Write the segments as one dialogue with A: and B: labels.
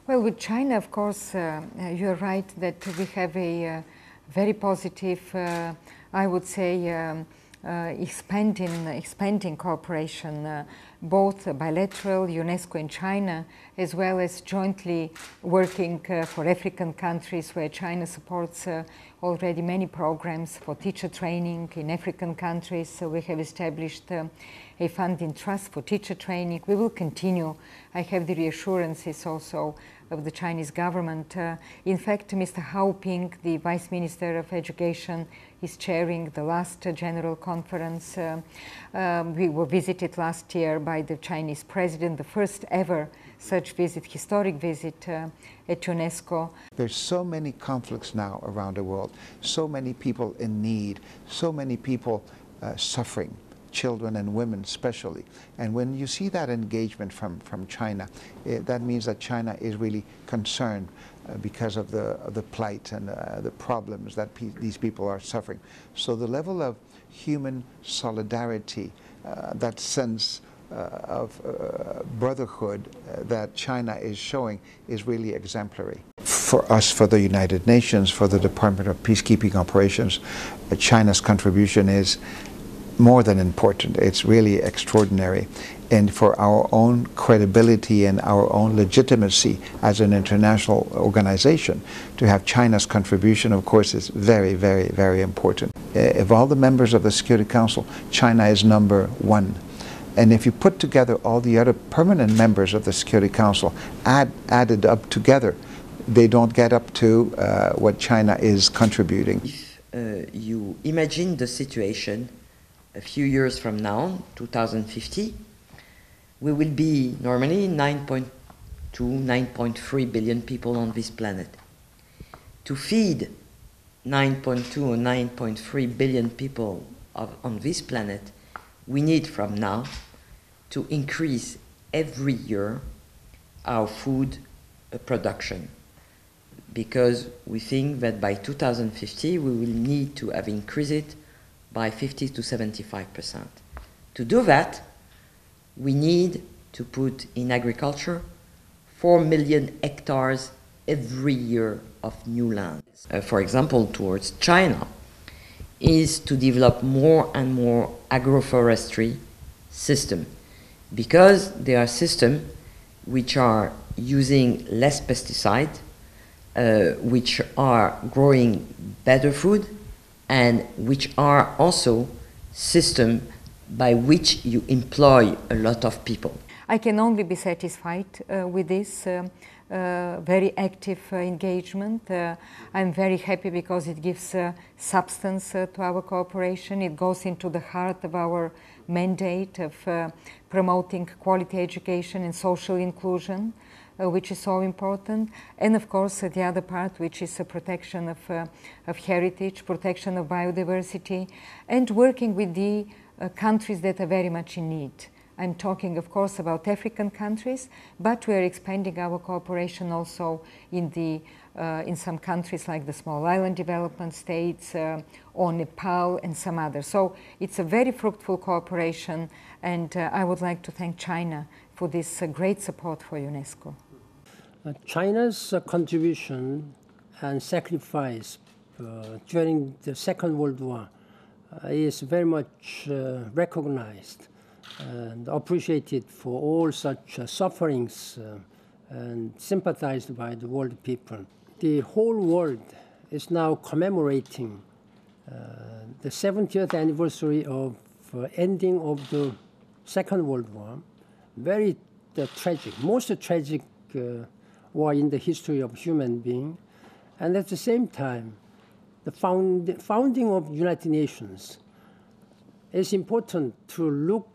A: Well, with China, of course, you're right that we have a very positive, I would say, expanding cooperation, both bilateral, UNESCO and China, as well as jointly working for African countries where China supports already many programs for teacher training in African countries. So we have established a fund in trust for teacher training. We will continue. I have the reassurances also of the Chinese government. In fact, Mr. Hao Ping, the Vice Minister of Education, is chairing the last General Conference. We were visited last year by the Chinese President, the first ever such visit, historic visit at UNESCO.
B: There's so many conflicts now around the world, so many people in need, so many people suffering, children and women especially. And when you see that engagement from China, that means that China is really concerned because of the plight and the problems that these people are suffering. So the level of human solidarity, that sense of brotherhood that China is showing is really exemplary. For us, for the United Nations, for the Department of Peacekeeping Operations, China's contribution is more than important. It's really extraordinary. And for our own credibility and our own legitimacy as an international organization, to have China's contribution, of course, is very, very, very important. Of all the members of the Security Council, China is number one. And if you put together all the other permanent members of the Security Council, added up together, they don't get up to what China is contributing.
C: If you imagine the situation a few years from now, 2050, we will be normally 9.2, 9.3 billion people on this planet. To feed 9.2 or 9.3 billion people on this planet, we need from now to increase every year our food production, because we think that by 2050 we will need to have increased it by 50 to 75%. To do that, we need to put in agriculture 4 million hectares every year of new land. For example, towards China, is to develop more and more agroforestry system, because there are systems which are using less pesticide, which are growing better food, and which are also systems by which you employ a lot of people.
A: I can only be satisfied with this very active engagement. I'm very happy because it gives substance to our cooperation. It goes into the heart of our mandate of promoting quality education and social inclusion, which is so important. And of course, the other part, which is a protection of heritage, protection of biodiversity, and working with the countries that are very much in need. I'm talking, of course, about African countries, but we are expanding our cooperation also in some countries like the Small Island Development States, or Nepal, and some others. So it's a very fruitful cooperation, and I would like to thank China for this great support for UNESCO.
D: China's contribution and sacrifice during the Second World War is very much recognized and appreciated for all such sufferings and sympathized by the world people. The whole world is now commemorating the 70th anniversary of ending of the Second World War. Very tragic, most tragic war in the history of human being. And at the same time, the founding of United Nations is important to look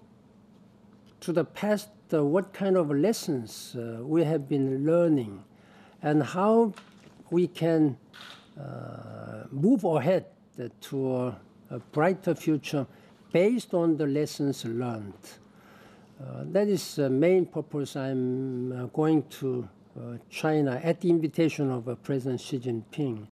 D: to the past, what kind of lessons we have been learning and how we can move ahead to a brighter future based on the lessons learned. That is the main purpose I'm going to China at the invitation of President Xi Jinping.